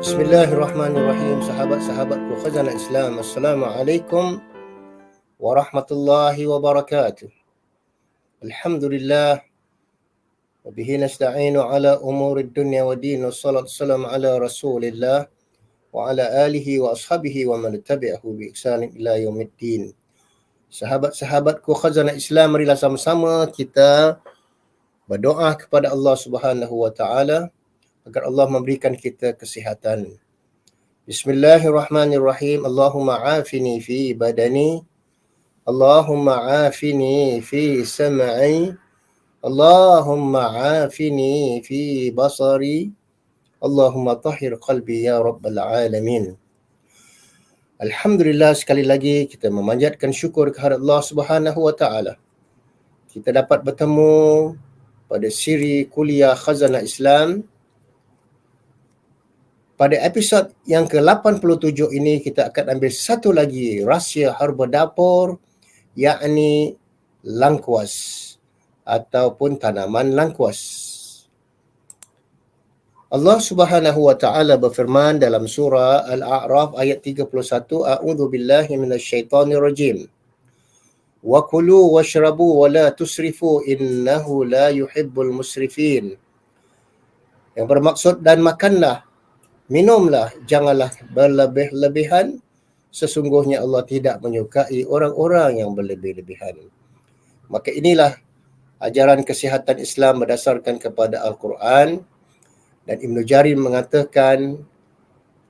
Bismillahirrahmanirrahim. Sahabat-sahabatku khazanah Islam, Assalamualaikum warahmatullahi wabarakatuh. Alhamdulillah, wabihi nasta'inu ala umurid dunya wa din, wassalatu wassalamu ala rasulillah wa ala alihi wa ashabihi wa man tabi'ahu bi ihsanin ila yaumiddin. Sahabat-sahabatku khazanah Islam, marilah sama-sama kita berdoa kepada Allah Subhanahu wa taala agar Allah memberikan kita kesihatan. Bismillahirrahmanirrahim. Allahumma afini fi badani, Allahumma afini fi sam'i, Allahumma afini fi basari, Allahumma tahhir qalbi ya rabbal alamin. Alhamdulillah, sekali lagi kita memanjatkan syukur kehadrat Allah Subhanahu wa taala. Kita dapat bertemu pada siri kuliah Khazanah Islam. Pada episod yang ke-87 ini kita akan ambil satu lagi rahsia harba dapur, yakni langkuas ataupun tanaman langkuas. Allah Subhanahu wa taala berfirman dalam surah Al-A'raf ayat 31, A'udzu billahi minasyaitonir rajim. Wa kulu washrabu wa la tusrifu innahu la yuhibbul musrifin. Yang bermaksud, dan makanlah, minumlah, janganlah berlebih-lebihan, sesungguhnya Allah tidak menyukai orang-orang yang berlebih-lebihan. Maka inilah ajaran kesihatan Islam berdasarkan kepada Al-Quran, dan Ibn Jarir mengatakan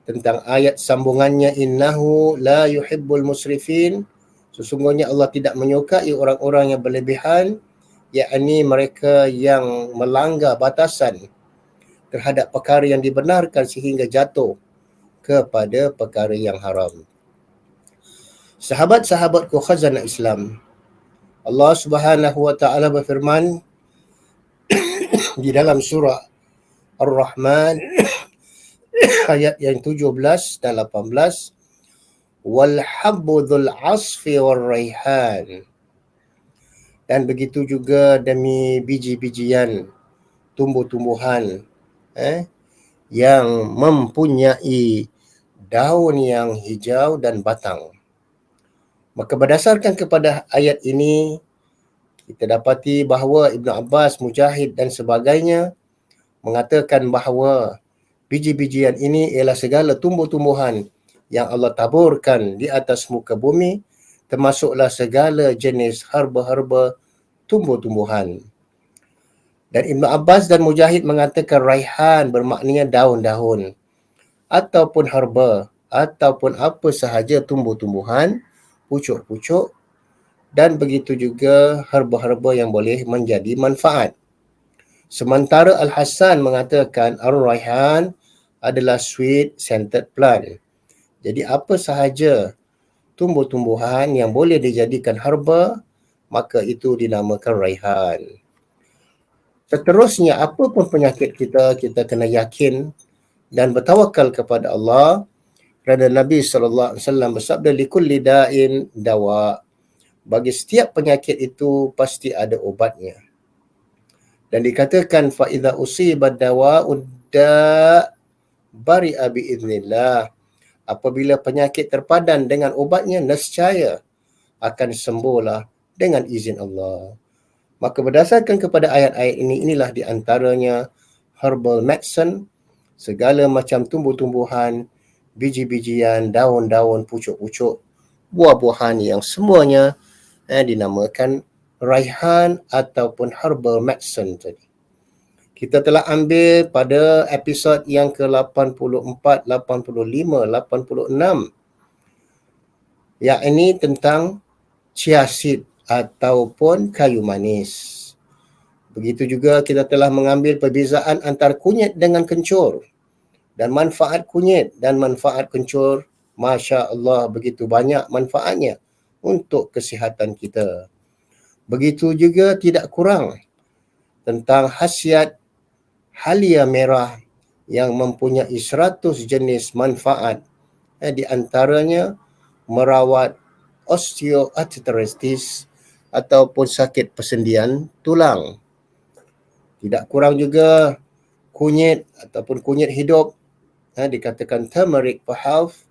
tentang ayat sambungannya, innahu la yuhibbul musrifin, sesungguhnya Allah tidak menyukai orang-orang yang berlebihan, yakni mereka yang melanggar batasan terhadap perkara yang dibenarkan sehingga jatuh kepada perkara yang haram. Sahabat-sahabatku khazanah Islam, Allah Subhanahu wa taala berfirman di dalam surah Ar-Rahman ayat yang 17 dan 18, wal habbu dzul asfi war raihan, dan begitu juga demi biji-bijian, tumbuh-tumbuhan yang mempunyai daun yang hijau dan batang. Maka berdasarkan kepada ayat ini, kita dapati bahawa Ibn Abbas, Mujahid dan sebagainya mengatakan bahawa biji-bijian ini ialah segala tumbuh-tumbuhan yang Allah taburkan di atas muka bumi, termasuklah segala jenis herba-herba tumbuh-tumbuhan. Dan Ibn Abbas dan Mujahid mengatakan raihan bermaknanya daun-daun ataupun herba ataupun apa sahaja tumbuh-tumbuhan, pucuk-pucuk, dan begitu juga herba-herba yang boleh menjadi manfaat. Sementara Al-Hasan mengatakan ar-raihan adalah sweet scented plant. Jadi apa sahaja tumbuh-tumbuhan yang boleh dijadikan herba, maka itu dinamakan raihan. Seterusnya, apa pun penyakit kita, kita kena yakin dan bertawakal kepada Allah, kerana Nabi SAW bersabda, likulli da'in dawa, bagi setiap penyakit itu pasti ada obatnya. Dan dikatakan fa idza usiba dawa'ud da' bari'a biiznillah, apabila penyakit terpadan dengan obatnya, nescaya akan sembuhlah dengan izin Allah. Maka berdasarkan kepada ayat-ayat ini, inilah di antaranya herbal medicine, segala macam tumbuh-tumbuhan, biji-bijian, daun-daun, pucuk-pucuk, buah-buahan yang semuanya dinamakan raihan ataupun herbal medicine tadi. Kita telah ambil pada episod yang ke-84, 85, 86, yakni tentang chia seed ataupun kayu manis. Begitu juga kita telah mengambil perbezaan antara kunyit dengan kencur, dan manfaat kunyit dan manfaat kencur, Masya Allah, begitu banyak manfaatnya untuk kesihatan kita. Begitu juga tidak kurang tentang khasiat halia merah yang mempunyai 100 jenis manfaat, di antaranya merawat osteoarthritis ataupun sakit persendian tulang. Tidak kurang juga kunyit ataupun kunyit hidup dikatakan turmeric for health,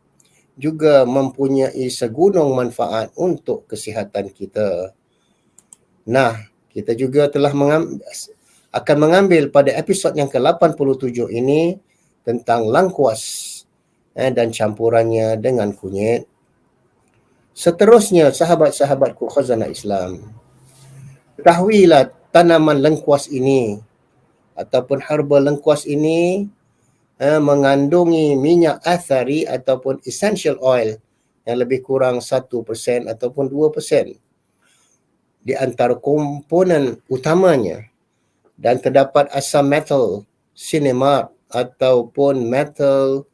juga mempunyai segunung manfaat untuk kesihatan kita. Nah, kita juga telah akan mengambil pada episod yang ke-87 ini tentang lengkuas dan campurannya dengan kunyit. Seterusnya, sahabat-sahabatku khazanah Islam, ketahuilah tanaman lengkuas ini ataupun herba lengkuas ini mengandungi minyak athari ataupun essential oil yang lebih kurang 1% ataupun 2% di antara komponen utamanya, dan terdapat asam metal sinemat ataupun metal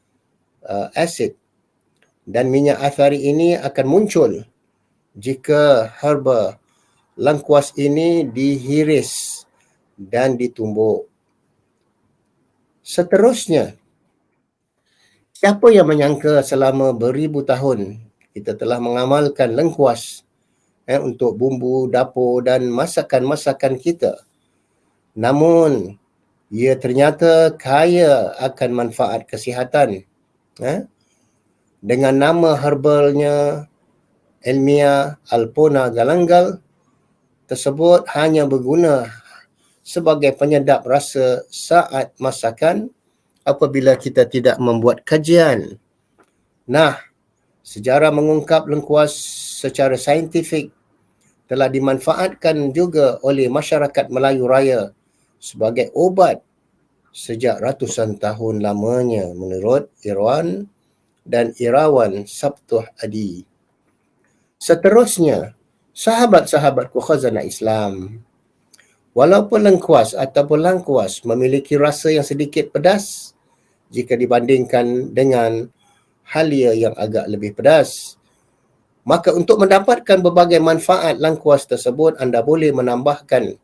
acid, dan minyak athari ini akan muncul jika herba lengkuas ini dihiris dan ditumbuk. Seterusnya, siapa yang menyangka selama beribu tahun kita telah mengamalkan lengkuas untuk bumbu dapur dan masakan-masakan kita, namun ia ternyata kaya akan manfaat kesihatan. Dengan nama herbalnya ilmiah Alpona galangal tersebut hanya berguna sebagai penyedap rasa saat masakan apabila kita tidak membuat kajian. Nah, sejarah mengungkap lengkuas secara saintifik telah dimanfaatkan juga oleh masyarakat Melayu Raya sebagai ubat sejak ratusan tahun lamanya menurut Irwan dan Irawan Sabtuh Adi. Seterusnya, sahabat-sahabatku khazanah Islam, walaupun lengkuas ataupun langkuas memiliki rasa yang sedikit pedas jika dibandingkan dengan halia yang agak lebih pedas, maka untuk mendapatkan berbagai manfaat lengkuas tersebut, anda boleh menambahkan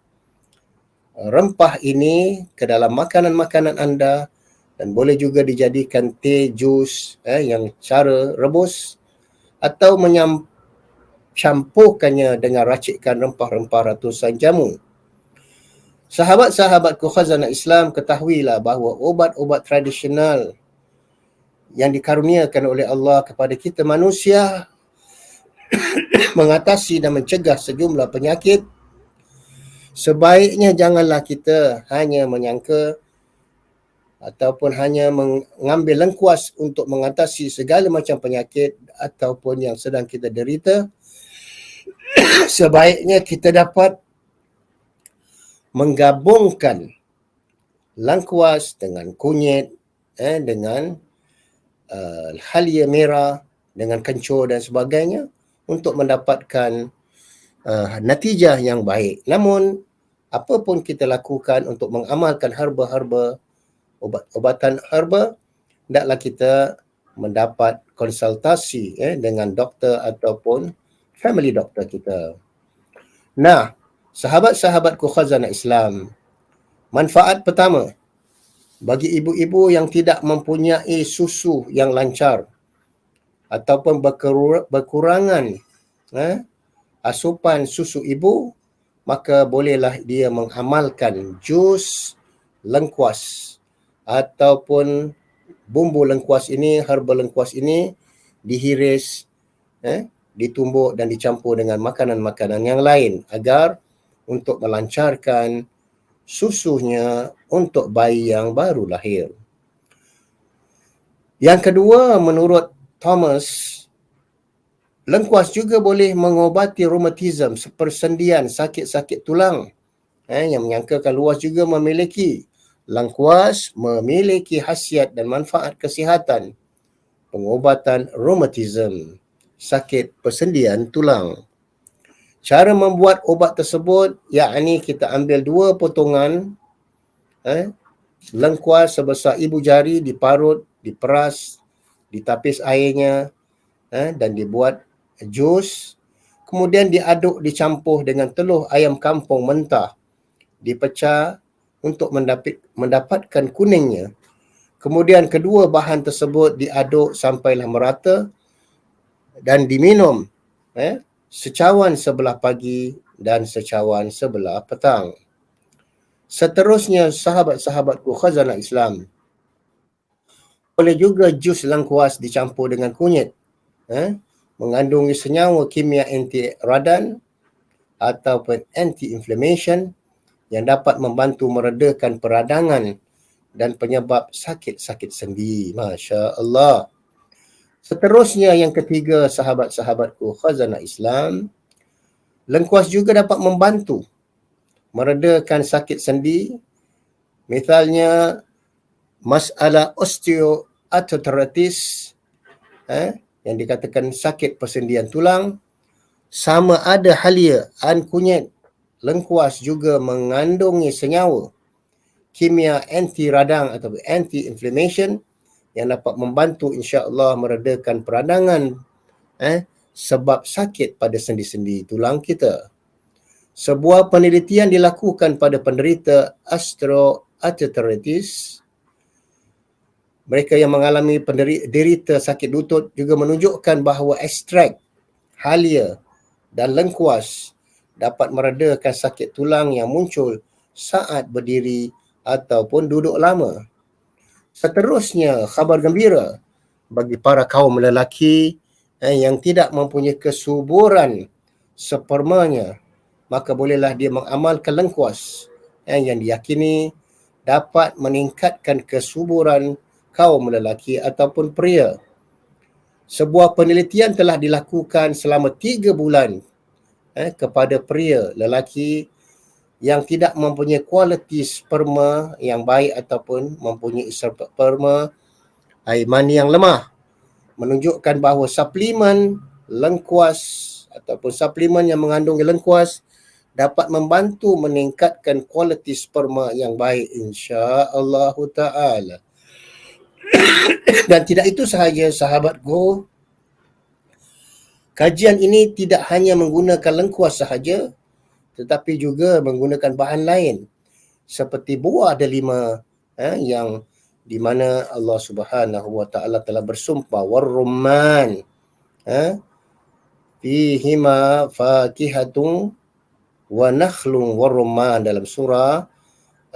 rempah ini ke dalam makanan-makanan anda, dan boleh juga dijadikan teh, jus yang cara rebus, atau mencampurkannya dengan racikan rempah-rempah ratusan jamu. Sahabat-sahabatku khazanah Islam, ketahuilah bahawa ubat-ubat tradisional yang dikaruniakan oleh Allah kepada kita manusia mengatasi dan mencegah sejumlah penyakit. Sebaiknya janganlah kita hanya menyangka ataupun hanya mengambil lengkuas untuk mengatasi segala macam penyakit ataupun yang sedang kita derita. Sebaiknya kita dapat menggabungkan lengkuas dengan kunyit, dengan halia merah, dengan kencur dan sebagainya untuk mendapatkan natijah yang baik. Namun, apa pun kita lakukan untuk mengamalkan herba-herba, ubat-ubatan herba, hendaklah kita mendapat konsultasi dengan doktor ataupun family doktor kita. Nah, sahabat-sahabatku khazanah Islam, manfaat pertama, bagi ibu-ibu yang tidak mempunyai susu yang lancar ataupun berkurangan asupan susu ibu, maka bolehlah dia mengamalkan jus lengkuas ataupun bumbu lengkuas ini, herba lengkuas ini dihiris, ditumbuk dan dicampur dengan makanan-makanan yang lain agar untuk melancarkan susunya untuk bayi yang baru lahir. Yang kedua, menurut Thomas, lengkuas juga boleh mengobati rheumatism, persendian, sakit-sakit tulang. Yang menyangkakan luas juga memiliki. Lengkuas memiliki khasiat dan manfaat kesihatan pengobatan rheumatism, sakit persendian tulang. Cara membuat obat tersebut, yakni kita ambil 2 potongan lengkuas sebesar ibu jari, diparut, diperas, ditapis airnya dan dibuat jus, kemudian diaduk, dicampur dengan telur ayam kampung mentah, dipecah untuk mendapatkan kuningnya. Kemudian kedua bahan tersebut diaduk sampailah merata dan diminum secawan sebelah pagi dan secawan sebelah petang. Seterusnya, sahabat-sahabatku khazanah Islam, Boleh juga jus lengkuas dicampur dengan kunyit, mengandungi senyawa kimia anti radang ataupun anti-inflammation yang dapat membantu meredakan peradangan dan penyebab sakit-sakit sendi. Masya Allah. Seterusnya yang ketiga, sahabat-sahabatku khazanah Islam, lengkuas juga dapat membantu meredakan sakit sendi. Misalnya masalah osteoarthritis, yang dikatakan sakit persendian tulang, sama ada halia kunyit lengkuas juga mengandungi senyawa kimia anti radang atau anti-inflammation yang dapat membantu insya-Allah meredakan peradangan sebab sakit pada sendi-sendi tulang kita. Sebuah penelitian dilakukan pada penderita osteoarthritis. Mereka yang mengalami derita sakit lutut juga menunjukkan bahawa ekstrak halia dan lengkuas dapat meredakan sakit tulang yang muncul saat berdiri ataupun duduk lama. Seterusnya, khabar gembira bagi para kaum lelaki yang tidak mempunyai kesuburan spermanya, maka bolehlah dia mengamalkan lengkuas yang diyakini dapat meningkatkan kesuburan kaum lelaki ataupun pria. Sebuah penelitian telah dilakukan selama 3 bulan kepada pria lelaki yang tidak mempunyai kualiti sperma yang baik ataupun mempunyai sperma air mani yang lemah, menunjukkan bahawa suplemen lengkuas ataupun suplemen yang mengandungi lengkuas dapat membantu meningkatkan kualiti sperma yang baik insya-Allah taala. Dan tidak itu sahaja sahabatku, kajian ini tidak hanya menggunakan lengkuas sahaja, tetapi juga menggunakan bahan lain seperti buah delima yang di mana Allah Subhanahu wa taala telah bersumpah warrumman fihima fakihatun wa nakhlun warrumman dalam surah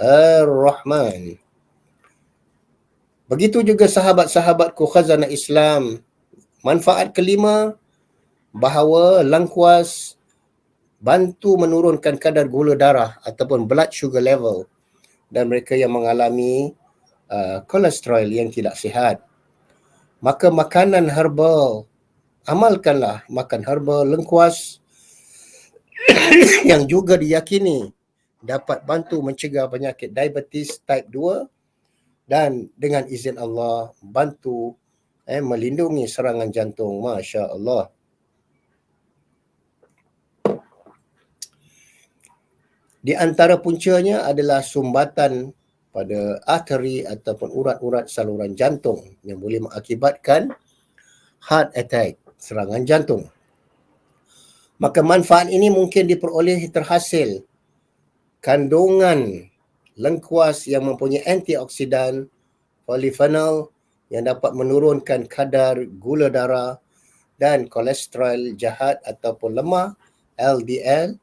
Ar-Rahman. Begitu juga sahabat-sahabatku khazanah Islam, manfaat kelima bahawa lengkuas bantu menurunkan kadar gula darah ataupun blood sugar level dan mereka yang mengalami kolesterol yang tidak sihat. Maka makanan herbal, amalkanlah makan herbal lengkuas yang juga diyakini dapat bantu mencegah penyakit diabetes type 2 dan dengan izin Allah bantu melindungi serangan jantung. Masya Allah. Di antara puncanya adalah sumbatan pada arteri ataupun urat-urat saluran jantung yang boleh mengakibatkan heart attack, serangan jantung. Maka manfaat ini mungkin diperoleh terhasil kandungan lengkuas yang mempunyai antioksidan, polyphenol yang dapat menurunkan kadar gula darah dan kolesterol jahat ataupun lemah LDL,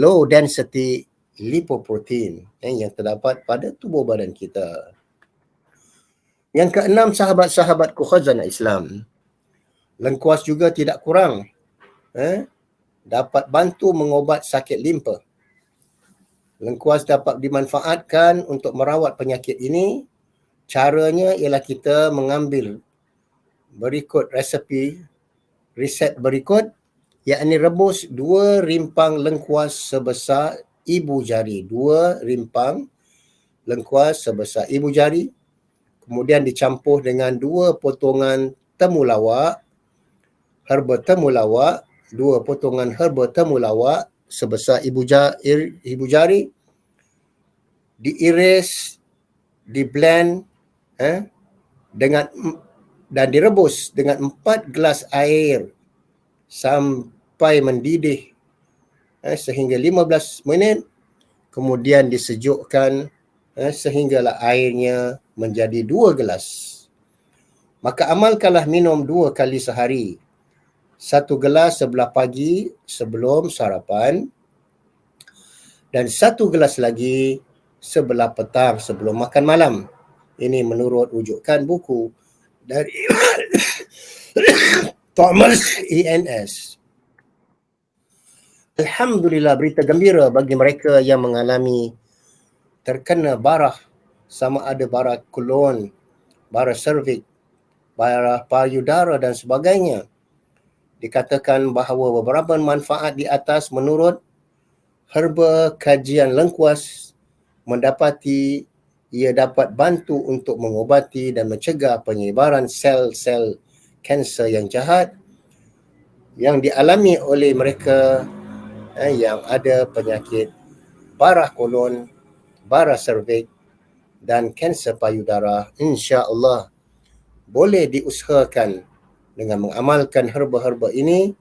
low density lipoprotein yang terdapat pada tubuh badan kita. Yang keenam, sahabat-sahabatku khazanah Islam, lengkuas juga tidak kurang dapat bantu mengobat sakit limpa. Lengkuas dapat dimanfaatkan untuk merawat penyakit ini. Caranya ialah kita mengambil berikut resep berikut, yakni rebus 2 rimpang lengkuas sebesar ibu jari. 2 rimpang lengkuas sebesar ibu jari. Kemudian dicampur dengan 2 potongan temulawak, herba temulawak, 2 potongan herba temulawak sebesar ibu jari, diiris, diblend dengan dan direbus dengan 4 gelas air sampai mendidih sehingga 15 minit, kemudian disejukkan sehinggalah airnya menjadi 2 gelas. Maka amalkanlah minum 2 kali sehari. 1 gelas sebelah pagi sebelum sarapan dan 1 gelas lagi sebelah petang sebelum makan malam. Ini menurut rujukan buku dari Thomas ENS. Alhamdulillah, berita gembira bagi mereka yang mengalami terkena barah, sama ada barah kolon, barah serviks, barah payudara dan sebagainya. Dikatakan bahawa beberapa manfaat di atas menurut herba kajian lengkuas mendapati ia dapat bantu untuk mengobati dan mencegah penyebaran sel-sel kanser yang jahat yang dialami oleh mereka yang ada penyakit barah kolon, barah serviks dan kanser payudara. Insya-Allah boleh diusahakan dengan mengamalkan herba-herba ini,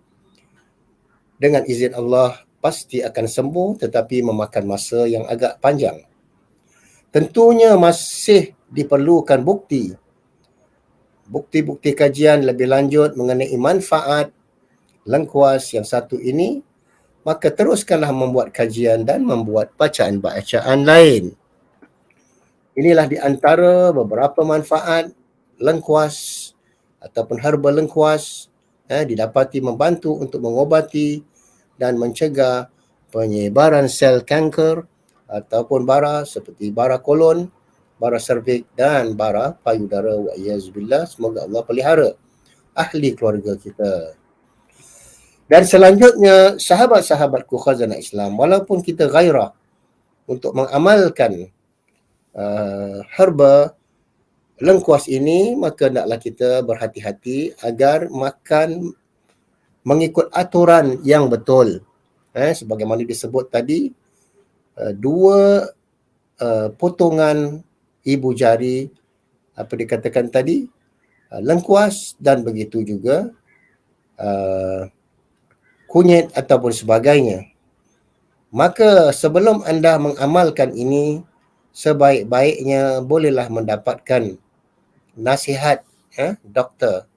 dengan izin Allah pasti akan sembuh, tetapi memakan masa yang agak panjang. Tentunya masih diperlukan bukti-bukti kajian lebih lanjut mengenai manfaat lengkuas yang satu ini, maka teruskanlah membuat kajian dan membuat bacaan-bacaan lain. Inilah di antara beberapa manfaat lengkuas ataupun herba lengkuas didapati membantu untuk mengobati dan mencegah penyebaran sel kanker ataupun bara seperti bara kolon, bara serviks dan bara payudara. Wa'iyazbillah, semoga Allah pelihara ahli keluarga kita. Dan selanjutnya, sahabat-sahabatku khazanah Islam, walaupun kita gairah untuk mengamalkan herba lengkuas ini, maka hendaklah kita berhati-hati agar makan mengikut aturan yang betul. Sebagaimana disebut tadi, 2 potongan ibu jari, apa dikatakan tadi, lengkuas, dan begitu juga kunyit ataupun sebagainya. Maka sebelum anda mengamalkan ini, sebaik-baiknya bolehlah mendapatkan nasihat doktor,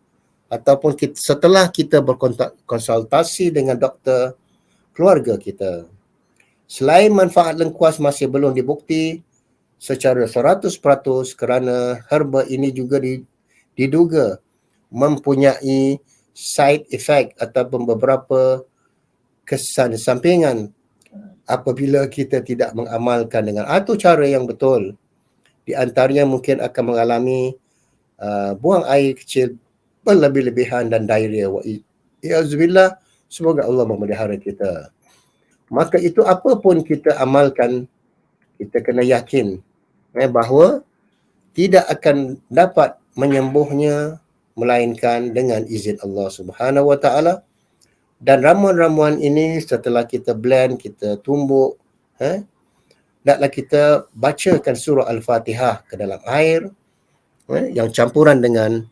ataupun setelah kita berkonsultasi dengan doktor keluarga kita. Selain manfaat lengkuas masih belum dibukti secara 100% kerana herba ini juga diduga mempunyai side effect ataupun beberapa kesan sampingan apabila kita tidak mengamalkan dengan atur cara yang betul. Di antaranya mungkin akan mengalami buang air kecil berlebih-lebihan dan diarrhea. Wa'iyazbillah, semoga Allah memelihara kita. Maka itu apa pun kita amalkan, kita kena yakin bahawa tidak akan dapat menyembuhnya melainkan dengan izin Allah Subhanahu Wa Taala. Dan ramuan-ramuan ini setelah kita blend, kita tumbuk, hendaklah kita bacakan surah Al-Fatihah ke dalam air yang campuran dengan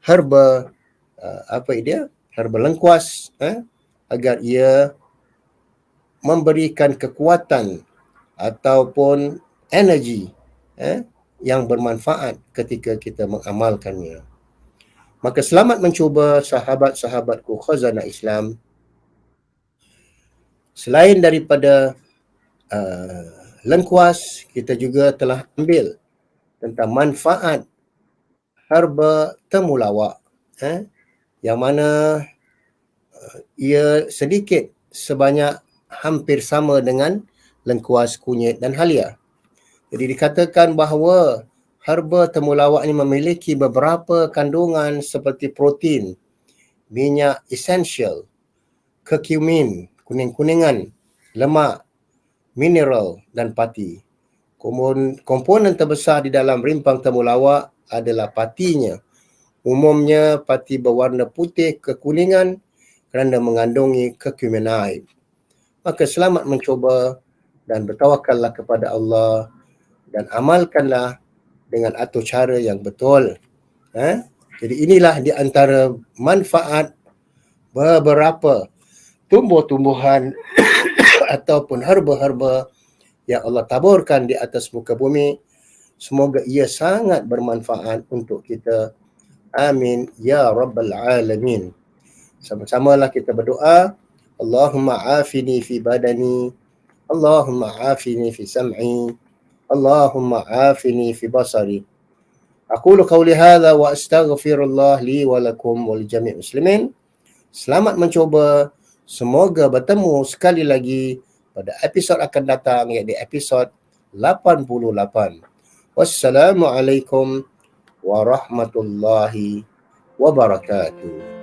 herba herba lengkuas, agar ia memberikan kekuatan ataupun energi yang bermanfaat ketika kita mengamalkannya. Maka selamat mencuba sahabat-sahabatku khazanah Islam. Selain daripada lengkuas, kita juga telah ambil tentang manfaat herba temulawak, yang mana ia sedikit sebanyak hampir sama dengan lengkuas, kunyit dan halia. Jadi dikatakan bahawa herba temulawak ini memiliki beberapa kandungan seperti protein, minyak esensial, curcumin, kuning-kuningan, lemak, mineral dan pati. Komponen terbesar di dalam rimpang temulawak adalah patinya. Umumnya pati berwarna putih kekuningan kerana mengandungi curcuminide. Maka selamat mencuba dan bertawakallah kepada Allah dan amalkanlah dengan atur cara yang betul. Jadi inilah di antara manfaat beberapa tumbuh-tumbuhan ataupun herba-herba yang Allah taburkan di atas muka bumi. Semoga ia sangat bermanfaat untuk kita. Amin ya rabbal alamin. Sama-samalah kita berdoa. Allahumma afini fi badani, Allahumma afini fi sam'i, Allahumma afini fi basari, Aqulu qawli hadha wa astaghfirullah li wa lakum wa li jami' muslimin. Selamat mencuba. Semoga bertemu sekali lagi pada episod akan datang, iaitu episod 88. Wassalamualaikum warahmatullahi wabarakatuh.